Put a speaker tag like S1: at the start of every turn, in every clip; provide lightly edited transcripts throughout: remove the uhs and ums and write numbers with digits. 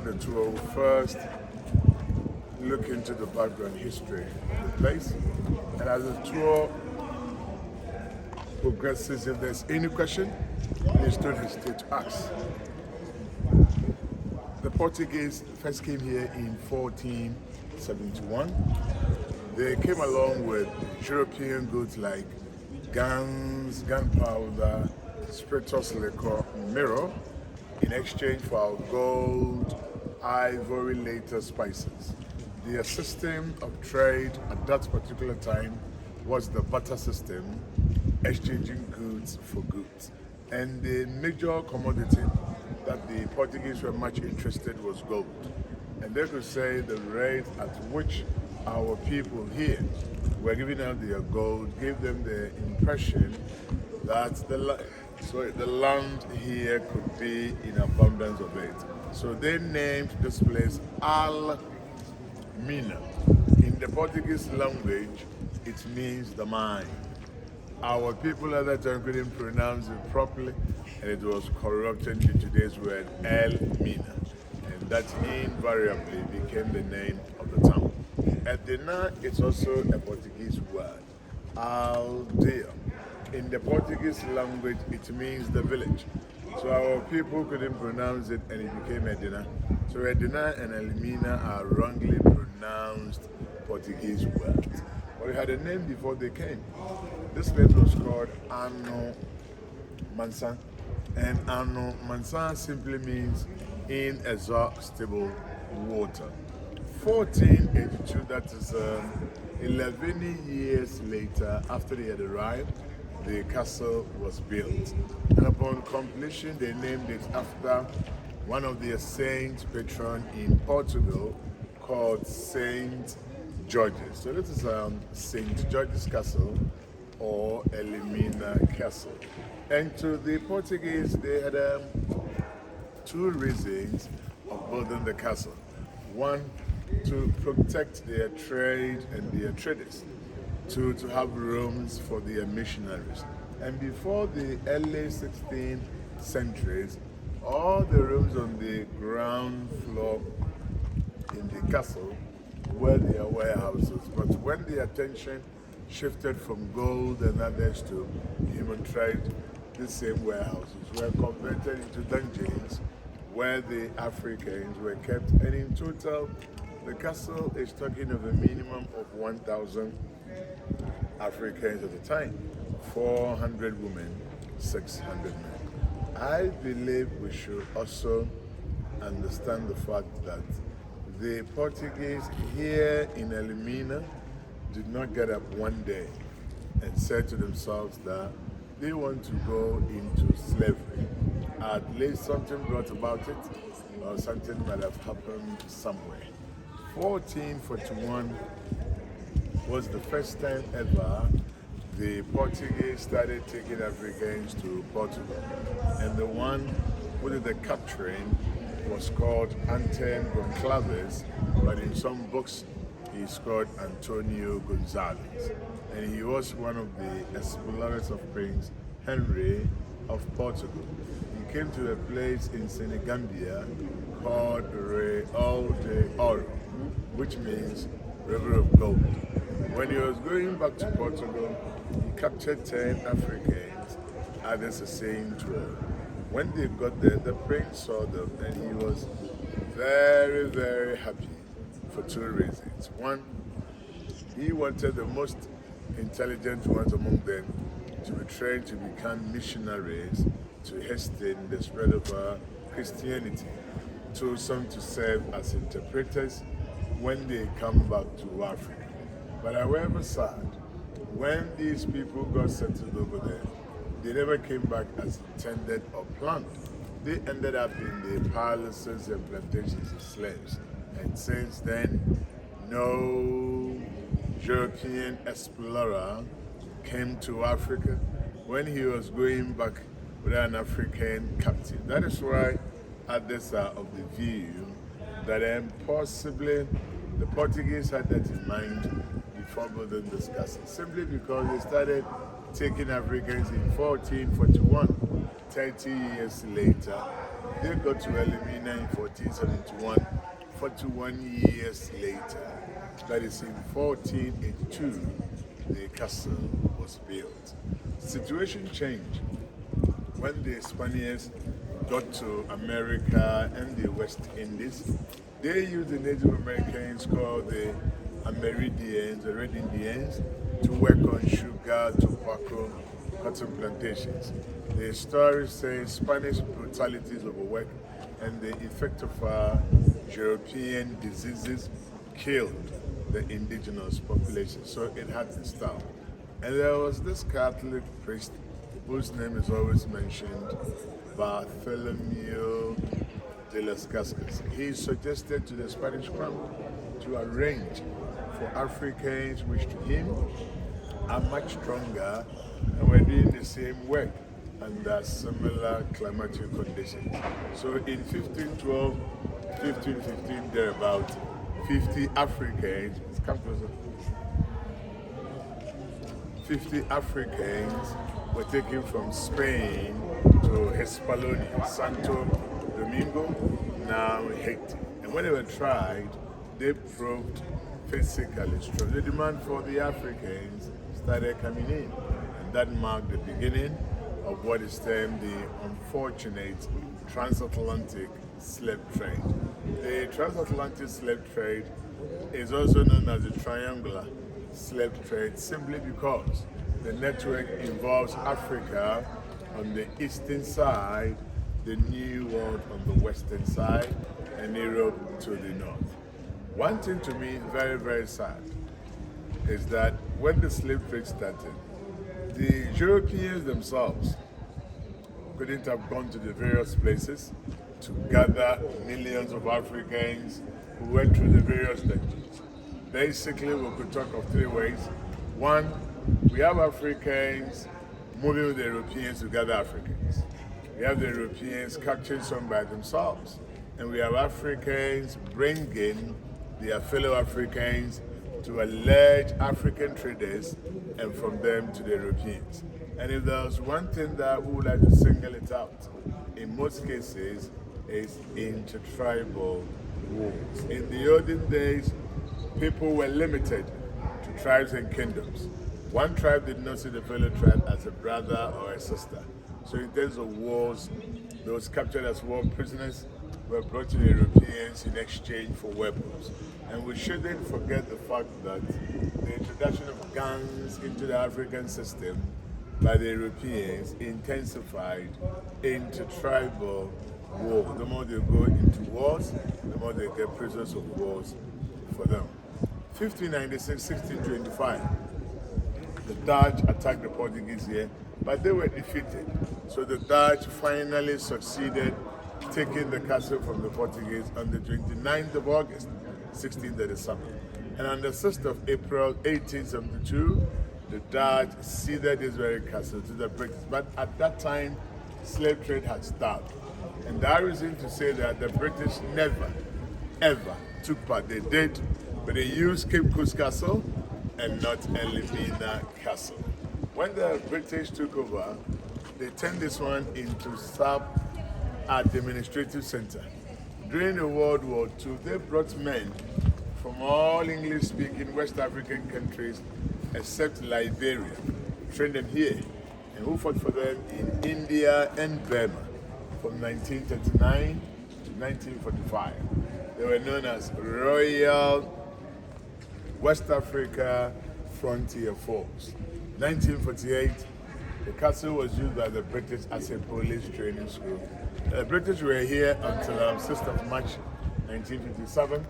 S1: start the tour, we'll first look into the background history of the place. And as the tour progresses, if there's any question, please don't hesitate to ask. The Portuguese first came here in 1471. They came along with European goods like guns, gunpowder, spirituous liquor, mirror, in exchange for our gold, ivory, later spices. Their system of trade at that particular time was the barter system, exchanging goods for goods. And the major commodity that the Portuguese were much interested was gold. And they could say the rate at which our people here were giving out their gold gave them the impression that the land here could be in abundance of it. So they named this place Elmina. In the Portuguese language, it means the mine. Our people at that time couldn't pronounce it properly, and it was corrupted to today's word Elmina. And that invariably became the name of the town. Edina is also a Portuguese word. Aldeia. In the Portuguese language, it means the village. So our people couldn't pronounce it, and it became Edina. So Edina and Elmina are wrongly pronounced Portuguese words. But we had a name before they came. This place was called Ano Mansan. And Ano Mansan simply means inexhaustible water. 1482, that is 11 years later, after they had arrived, the castle was built. And upon completion, they named it after one of their saint patron in Portugal called Saint George's. So this is Saint George's Castle, or Elmina Castle. And to the Portuguese, they had two reasons of building the castle. One, to protect their trade and their traders. Two, to have rooms for their missionaries. And before the early 16th centuries, all the rooms on the ground floor in the castle were their warehouses. But when the attention shifted from gold and others to human trade, these same warehouses were converted into dungeons where the Africans were kept. And in total, the castle is talking of a minimum of 1,000 Africans at the time, 400 women, 600 men. I believe we should also understand the fact that the Portuguese here in Elmina did not get up one day and said to themselves that they want to go into slavery. At least something brought about it, or something might have happened somewhere. 1441 was the first time ever the Portuguese started taking Africans to Portugal. And the one who did the capturing was called Anton Goncalves, but in some books he's called Antonio Gonzalez. And he was one of the explorers of Prince Henry of Portugal. He came to a place in Senegambia called Real de Oro, which means River of Gold. When he was going back to Portugal, he captured 10 Africans, others the same 12. When they got there, the prince saw them and he was very, very happy for two reasons. One, he wanted the most intelligent ones among them to be trained to become missionaries to hasten the spread of Christianity. Two, some to serve as interpreters when they come back to Africa. But however sad, when these people got settled over there, they never came back as intended or planned. They ended up in the palaces and plantations as slaves. And since then, no European explorer came to Africa when he was going back with an African captive. That is why others are of the view that possibly the Portuguese had that in mind before building this castle, simply because they started taking Africans in 1441. 30 years later, They got to Elmina in 1471, 41 years later. That is in 1482, the castle was built. Situation changed when the Spaniards got to America and the West Indies. They used the Native Americans called the Amerindians, the Red Indians, to work on sugar, tobacco, cotton plantations. The story says Spanish brutalities overwork and the effect of European diseases killed the indigenous population, so it had to stop. And there was this Catholic priest whose name is always mentioned, Bartholomew de las Casas. He suggested to the Spanish crown to arrange for Africans which to him are much stronger and were doing the same work under similar climatic conditions. So in 1512, 1515, thereabout, 50 Africans, come closer, 50 Africans were taken from Spain to Hispaniola, Santo Domingo, now Haiti. And when they were tried, they proved physically strong. The demand for the Africans started coming in, and that marked the beginning of what is termed the unfortunate transatlantic slave trade. The transatlantic slave trade is also known as the triangular slave trade simply because the network involves Africa on the eastern side, the New World on the western side, and Europe to the north. One thing to me very, very sad is that when the slave trade started, the Europeans themselves couldn't have gone to the various places to gather millions of Africans who went through the various dangers. Basically, we could talk of three ways. One, we have Africans moving with the Europeans to gather Africans. We have the Europeans capturing some by themselves. And we have Africans bringing their fellow Africans to alleged African traders and from them to the Europeans. And if there's one thing that we would like to single it out, in most cases, is intertribal wars. In the olden days, people were limited to tribes and kingdoms. One tribe did not see the fellow tribe as a brother or a sister. So in terms of wars, those captured as war prisoners were brought to the Europeans in exchange for weapons. And we shouldn't forget the fact that the introduction of guns into the African system by the Europeans intensified intertribal war. The more they go into wars, the more they get prisoners of wars for them. 1596, 1625, the Dutch attacked the Portuguese here, but they were defeated. So the Dutch finally succeeded taking the castle from the Portuguese on the 29th of August, 1637. And on the 6th of April, 1872, the Dutch ceded this very castle to the British. But at that time, slave trade had stopped. And there is reason to say that the British never, ever took part. They did, but they used Cape Coast Castle and not Elmina Castle. When the British took over, they turned this one into sub-administrative center. During the World War II, they brought men from all English-speaking West African countries except Liberia, trained them here, and who fought for them in India and Burma from 1939 to 1945. They were known as Royal West Africa Frontier Force. 1948, the castle was used by the British as a police training school. The British were here until 6th of March 1957,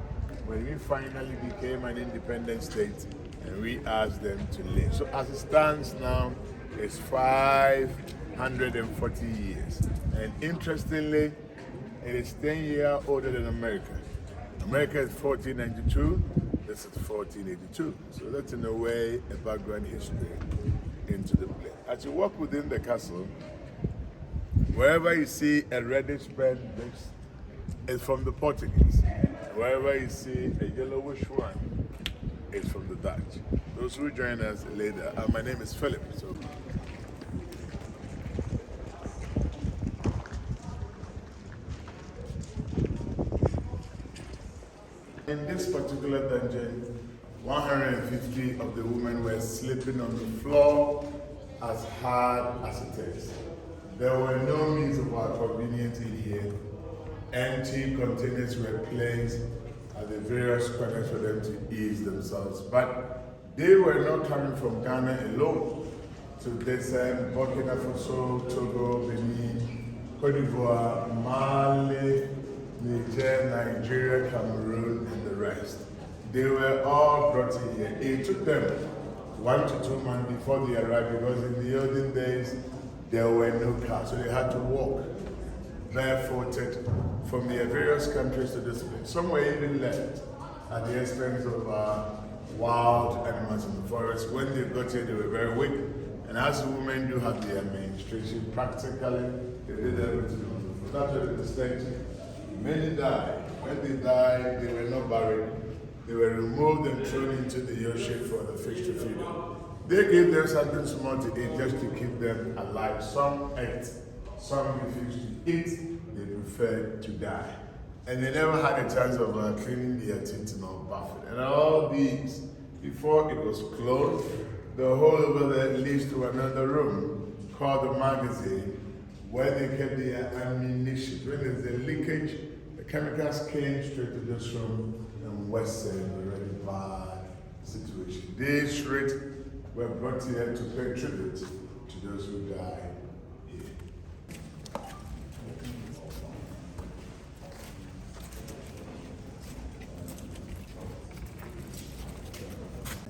S1: when we finally became an independent state and we asked them to leave. So as it stands now, it's 540 years. And interestingly, it is 10 years older than America. America is 1492, this is 1482. So that's in a way a background history into the play. As you walk within the castle, wherever you see a reddish pen, this is from the Portuguese. Wherever you see a yellowish one, it's from the Dutch. Those who join us later, my name is Philip. So In this particular dungeon, 150 of the women were sleeping on the floor as hard as it is. There were no means of our convenience in here. Empty containers were placed at the various corners for them to ease themselves. But they were not coming from Ghana alone. So they sent Burkina Faso, Togo, Benin, Cote d'Ivoire, Mali, Niger, Nigeria, Cameroon, and the rest. They were all brought in here. It took them 1 to 2 months before they arrived because in the olden days, there were no cars, so they had to walk barefooted from their various countries to this place. Some were even left at the expense of wild animals in the forest. When they got here, they were very weak. And as women do have their menstruation, practically, they did everything on the floor. That's what the stage. Many died. When they died, they were not buried. They were removed and thrown into the ocean for the fish to feed them. They gave them something small to eat just to keep them alive. Some ate, some refused to eat, they preferred to die. And they never had a chance of cleaning their teeth nor bathing. And all these, before it was closed, the hole over there leads to another room called the magazine, where they kept their ammunition. When there's a leakage, the chemicals came straight to this room and West End, a very bad situation. These straight were brought here to pay tribute to those who died here.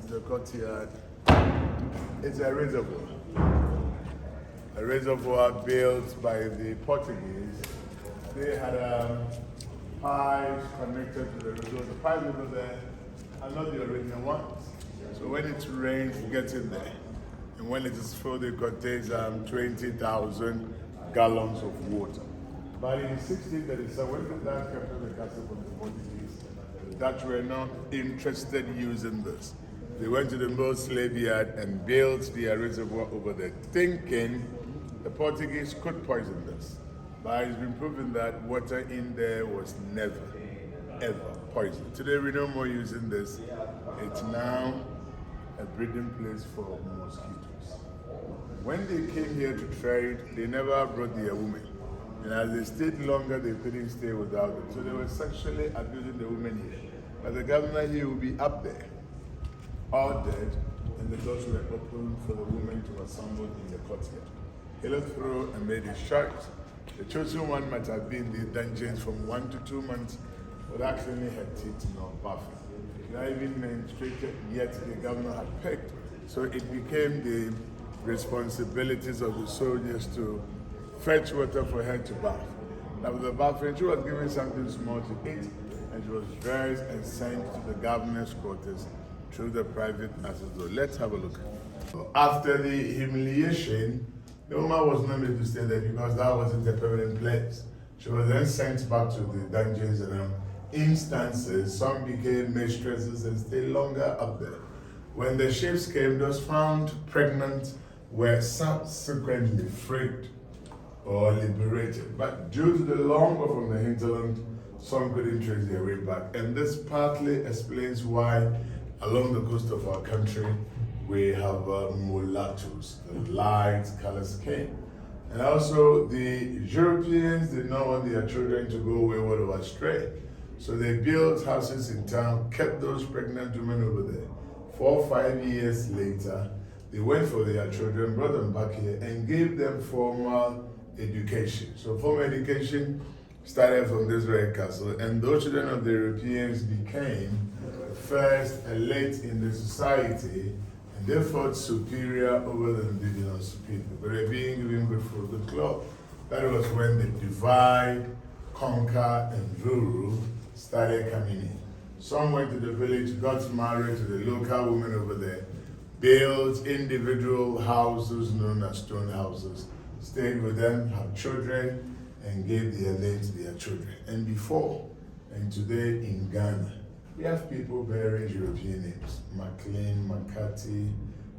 S1: The courtyard. It's a reservoir built by the Portuguese. They had pipes connected to the reservoir. The pipes over there are not the original ones. So when it rains, it gets in there. And when it is full, it contains 20,000 gallons of water. But in 1637, when the Dutch captured the castle from the Portuguese, the Dutch were not interested in using this. They went to the mill slave yard and built the reservoir over there, thinking the Portuguese could poison this. But it's been proven that water in there was never, ever poisoned. Today we no more using this. It's now a breeding place for mosquitoes. When they came here to trade, they never brought their women. And as they stayed longer, they couldn't stay without them. So they were sexually abusing the women here. But the governor here will be up there, all dead, and the doors were open for the women to assemble in the courtyard. He looked through and made his choice. The chosen one might have been the dungeons from 1 to 2 months, but actually had teeth nor bathing. Not even menstruated, yet the governor had picked. So it became the responsibilities of the soldiers to fetch water for her to bath. Now with the bathroom, she was given something small to eat, and she was dressed and sent to the governor's quarters through the private access door. Let's have a look. After the humiliation, the woman was not able to stay there because that wasn't a permanent place. She was then sent back to the dungeons and instances. Some became mistresses and stayed longer up there. When the ships came, those found pregnant were subsequently freed or liberated. But due to the long war from the hinterland, some couldn't trace their way back. And this partly explains why along the coast of our country, we have mulattoes, the light color skin. And also the Europeans did not want their children to go wayward or astray. So they built houses in town, kept those pregnant women over there. 4 or 5 years later, they went for their children, brought them back here, and gave them formal education. So formal education started from this very castle, and those children of the Europeans became first elite in the society, and they fought superior over the indigenous people. But they're being given good food, good clothes. That was when the divide, conquer, and rule started coming in. Some went to the village, got married to the local women over there, built individual houses known as stone houses, stayed with them, had children, and gave their names to their children. And before, and today in Ghana, we have people bearing European names: McLean, McCarthy,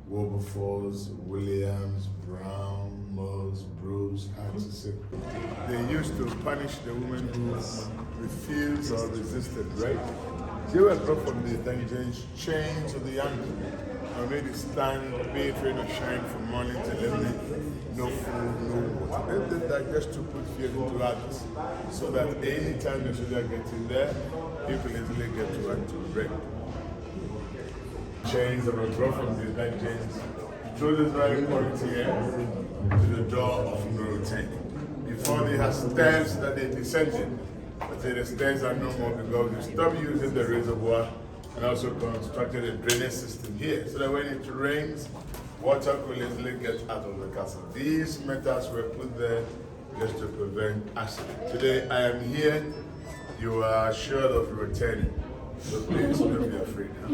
S1: Wilberforce, Williams, Brown, Mills, Bruce, Hutchison. They used to punish the women who refused or resisted rape. They were brought from the dungeons, chained to the anvil, and made it stand, bathe, rain or shine from morning till evening. No food, no water. They did that just to put fear into others, so that any time the soldier gets in there, people easily get to run to break. Chains that were brought from the dungeons through this very Courtyard to the door of no return. Before they had stairs that they descended, but the stairs are no more because they stopped using the reservoir and also constructed a drainage system here so that when it rains, water could easily get out of the castle. These metals were put there just to prevent accident. Today I am here, you are assured of returning. So please don't be afraid now.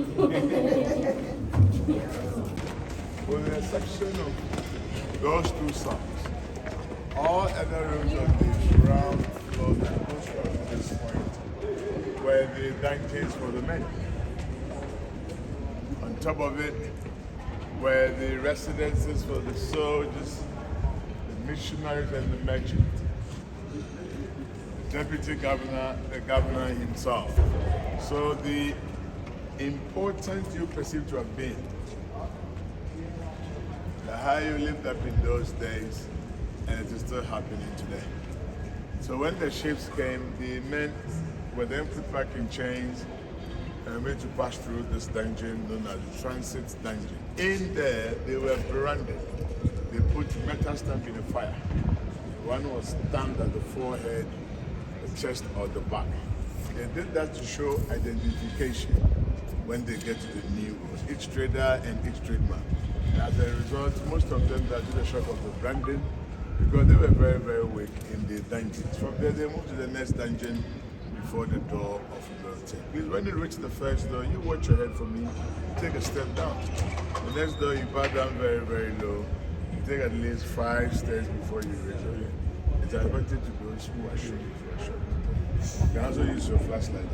S1: With the exception of those two songs, all other rooms on the ground floor that goes from this point were the dungeons for the men. On top of it were the residences for the soldiers, the missionaries and the merchants. The deputy governor, the governor himself. So the importance you perceive to have been, the higher you lived up in those days, and it is still happening today. So when the ships came, the men were then put back in chains and made to pass through this dungeon known as the transit dungeon. In there, they were branded. They put metal stamp in the fire. One was stamped at the forehead, the chest, or the back. They did that to show identification when they get to the new rules. Each trader and each trademark. As a result, most of them that did the shock of the branding because they were very, very weak in the dungeons. From there, they moved to the next dungeon before the door of the mountain. Please, when you reach the first door, you watch your head for me, take a step down. The next door, you bow down very, very low. You take at least 5 steps before you reach it. It's advantage to those who are shooting for a shot. You can also use your flashlight.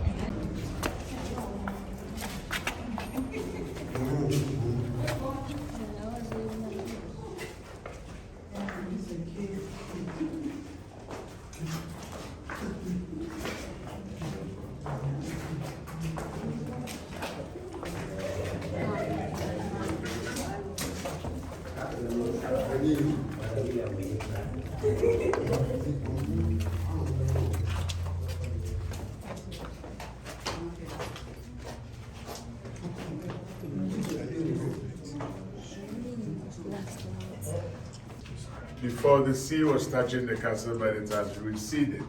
S1: Before the sea was touching the castle, but it has receded.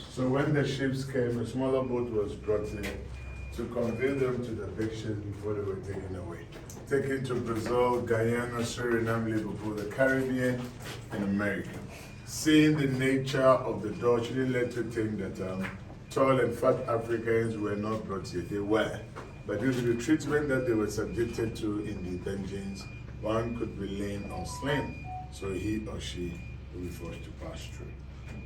S1: So when the ships came, a smaller boat was brought in to convey them to the big ships before they were taken away. Taken to Brazil, Guyana, Suriname, Liverpool, the Caribbean, and America. Seeing the nature of the Dutch didn't let you think that tall and fat Africans were not brought here. They were. But due to the treatment that they were subjected to in the dungeons, one could be lean or slim. So he or she will be forced to pass through.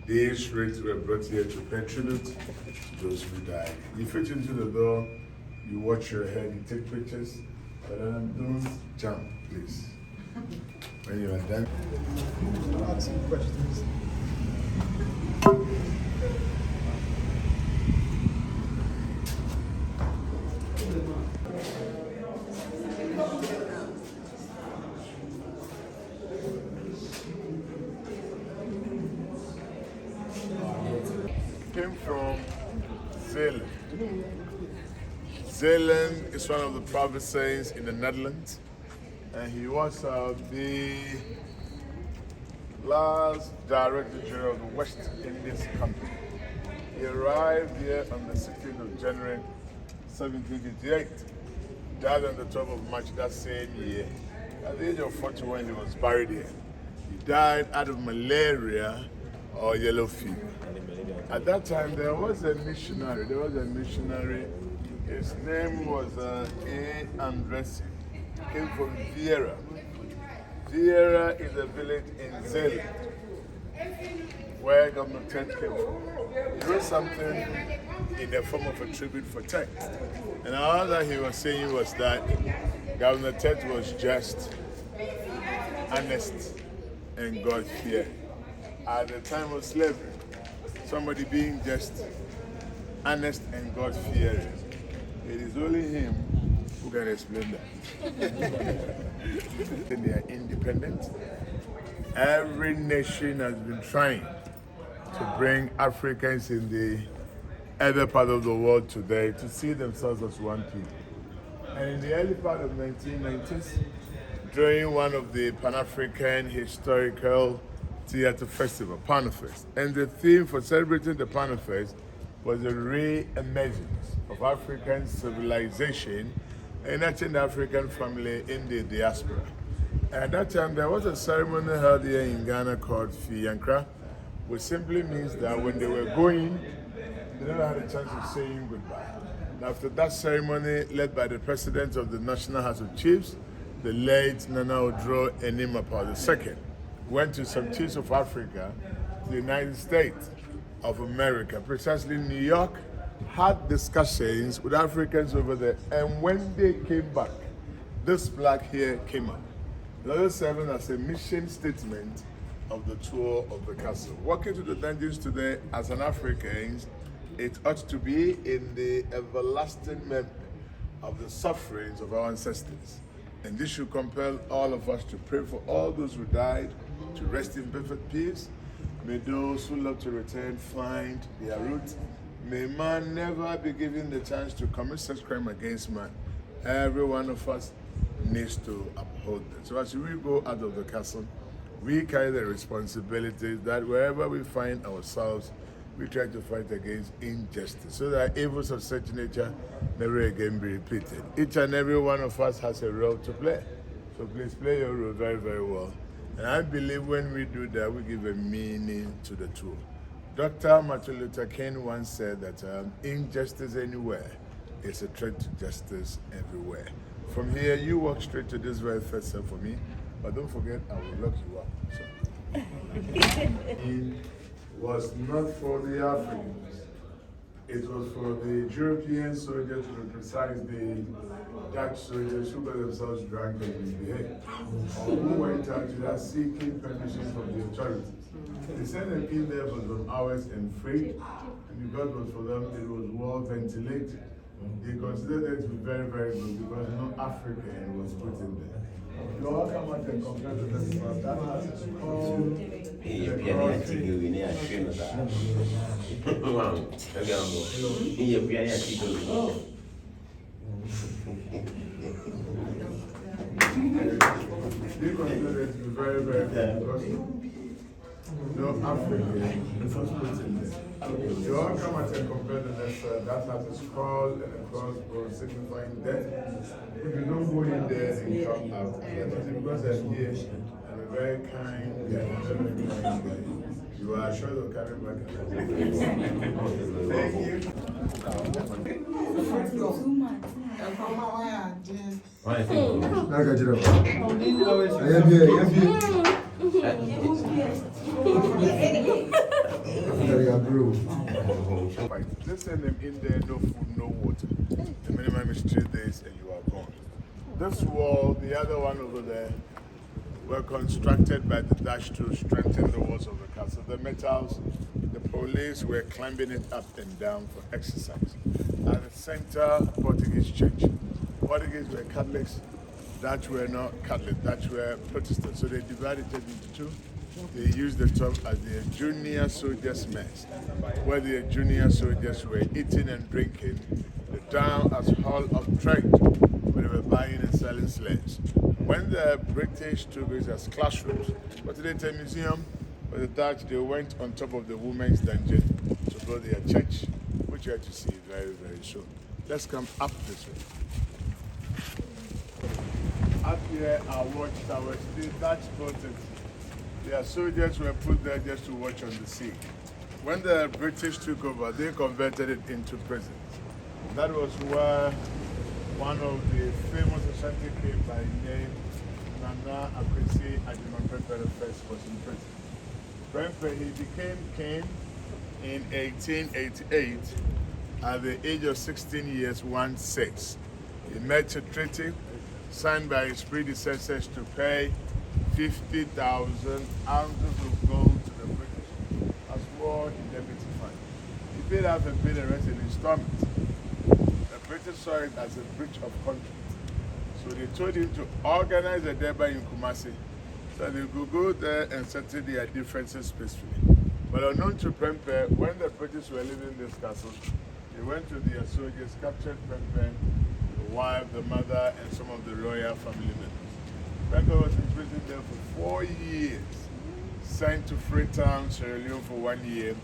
S1: These spirits were brought here to pay tribute to those who died. You fit into the door, you watch your head, you take pictures, but don't jump, please. When you are done, I'll ask some questions. Came from Zeeland. Zeeland is one of the provinces in the Netherlands, and he was the last director general of the West Indies Company. He arrived here on the 16th of January, 1758. Died on the 12th of March that same year. At the age of 41, he was buried here. He died out of malaria or yellow fever. At that time, there was a missionary. His name was A. Andresi. He came from Vieira. Vieira is a village in Zeeland, where Governor Ted came from. He wrote something in the form of a tribute for Ted. And all that he was saying was that Governor Ted was just, honest, and God-fearing. At the time of slavery, somebody being just honest and God-fearing It is only him who can explain that. They are independent. Every nation has been trying to bring Africans in the other part of the world today to see themselves as one people. And in the early part of 1990s, during one of the Pan-African Historical Theatre Festival, Panafest, and the theme for celebrating the Panafest was the re-emergence of African civilization in an African family in the diaspora. And at that time, there was a ceremony held here in Ghana called Fiyankra, which simply means that when they were going, they never had a chance of saying goodbye. And after that ceremony, led by the president of the National House of Chiefs, the late Nana Odro Enimapa II, went to some chiefs of Africa, the United States of America, precisely New York, had discussions with Africans over there, and when they came back, this plaque here came up. Another serving as a mission statement of the tour of the castle. Walking to the dungeons today as an African, it ought to be in the everlasting memory of the sufferings of our ancestors. And this should compel all of us to pray for all those who died to rest in perfect peace. May those who love to return find their roots. May man never be given the chance to commit such crime against man. Every one of us needs to uphold them. So as we go out of the castle, we carry the responsibility that wherever we find ourselves, we try to fight against injustice so that evils of such nature never again be repeated. Each and every one of us has a role to play. So please play your role very, very well. And I believe when we do that, we give a meaning to the tour. Dr. Martin Luther King once said that injustice anywhere is a threat to justice everywhere. From here, you walk straight to this very first cell for me, but don't forget, I will lock you up. So. It was not for the Africans. It was for the European soldiers, to be precise, the Dutch soldiers who got themselves drunk and misbehaved, or who went out without seeking permission from the authorities. They sent them in there for some hours and freed, and because it was for them, it was well ventilated. They considered it to be very, very good because no African was put in there. You all come out and compare to this one. That has its own. They consider it to be very, very good because no African was put in there. You all come out and compare to this. That has its skull and a crossbow signifying death. If you don't go in there and come out, because I'm here, I'm a very kind guy. You are sure to carry back. Thank you. Just send them in there, no food, no water. The minimum is 3 days and you are gone. This wall, the other one over there, were constructed by the Dutch to strengthen the walls of the castle. The metals, the police were climbing it up and down for exercise. At the center, Portuguese church. Portuguese were Catholics, Dutch were not Catholic, Dutch were Protestant. So they divided it into two. They used the top as the junior soldiers' mess, where the junior soldiers were eating and drinking, the down as hall of trade, where they were buying and selling slaves. When the British took it as classrooms, but today it's a museum, but the Dutch, they went on top of the women's dungeon to build their church, which you have to see very, very soon. Let's come up this way. Up here are watchtowers. The Dutch built it. Their soldiers were put there just to watch on the sea. When the British took over, they converted it into prisons. That was where one of the famous Ashanti king by name Nana Akwesi Agyemangpɛ I was in prison. He became king in 1888 at the age of 16 years, 16. He made a treaty signed by his predecessors to pay 50,000 ounces of gold to the British as war indemnity fund. He paid half and paid the rest in installments. The British saw it as a breach of contract. So they told him to organize a debate in Kumasi so they could go there and settle their differences peacefully. But unknown to Prempeh, when the British were leaving this castle, they went to their soldiers, captured Prempeh, the wife, the mother, and some of the royal family members. Prempeh was imprisoned there for 4 years, sent to Freetown, Sierra Leone for 1 year,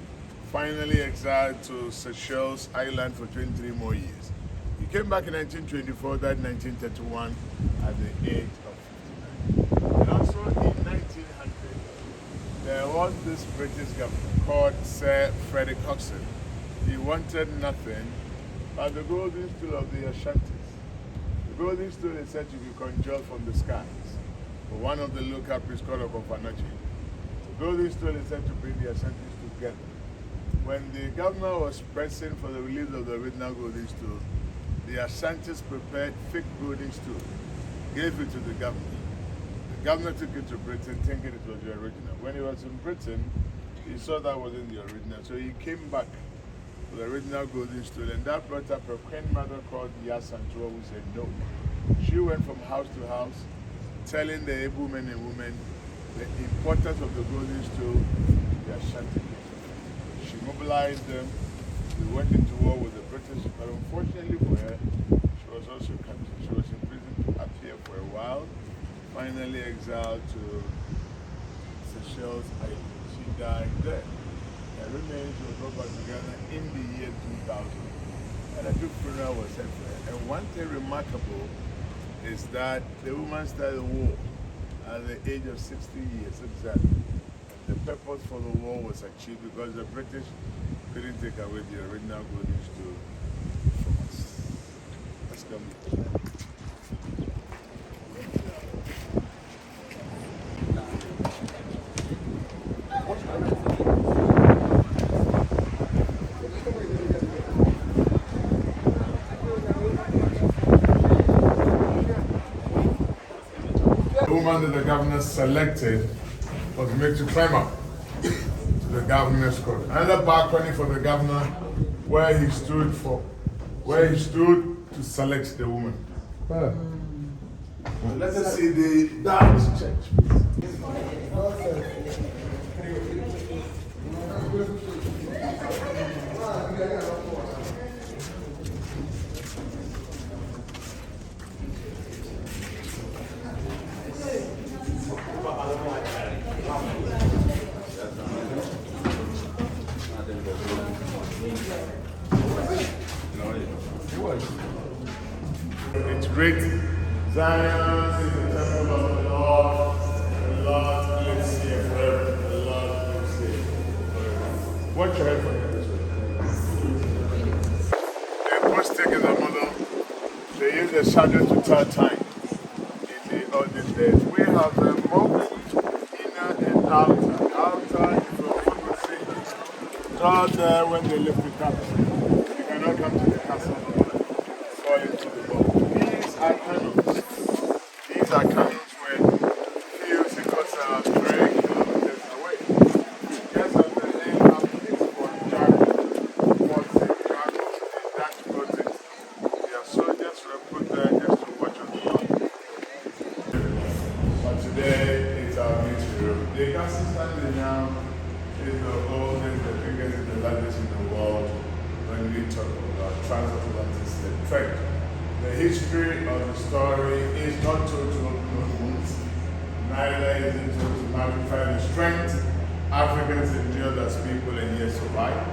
S1: finally exiled to Seychelles Island for 23 more years. He came back in 1924, died in 1931 at the age of 59. And also in 1900, there was this British governor called Sir Frederick Hodgson. He wanted nothing but the golden stool of the Ashantis. The golden stool is said to be conjured from the skies for one of the local priests called Okofanachi. The golden stool is said to bring the Ashantis together. When the governor was pressing for the release of the original golden stool, the Ashantis prepared fake golden stool, gave it to the governor. The governor took it to Britain thinking it was the original. When he was in Britain, he saw that wasn't the original, so he came back to the original golden stool, and that brought up a queen mother called Yasantua who said no. She went from house to house telling the able men and women the importance of the golden stool to the Ashanti people. She mobilized them. We went into war with the British, but unfortunately for her, she was also captured. She was imprisoned up here for a while, finally exiled to Seychelles Island. She died there. Her remains were brought back together in the year 2000, and a big funeral was held for her. And one thing remarkable is that the woman started the war at the age of 60 years exactly. And the purpose for the war was achieved because the British couldn't take away the original golden stool from us. Let's go. The woman that the governor selected was made to climb up to the governor's court. Another balcony for the governor where he stood to select the woman. Let us see the dance church. It's great. Zion is the temple of the Lord. The Lord lives here forever. The Lord lives here forever. Watch your head for this way. The acoustic is a model. They use the shadow to tell time in the olden days. We have the moat, inner and outer. The outer is a frequency. Out there when they lift it up. You cannot come to the castle. Fall into the boat. These are cannons. These are cannons when few because 3 kilometers away. Just as the end of this for Jorge was the Dutch protest. Their soldiers were put there just to watch on the ground. But today it's our military room. The castle standing now is the oldest, the biggest, and the largest in the world when we talk about transatlantic trade. The history of the story is not told to open wounds, neither is it told to magnify the strength Africans endured as people and yet survive.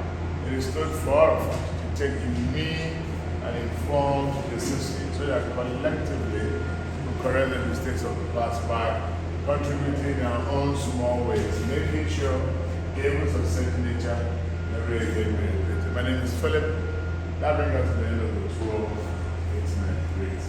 S1: It is told for all of us to take unique and informed decisions so that collectively we correct the mistakes of the past by contributing in our own small ways, making sure evils of such nature never again be repeated. My name is Philip. That brings us to the end of the tour. It's my great.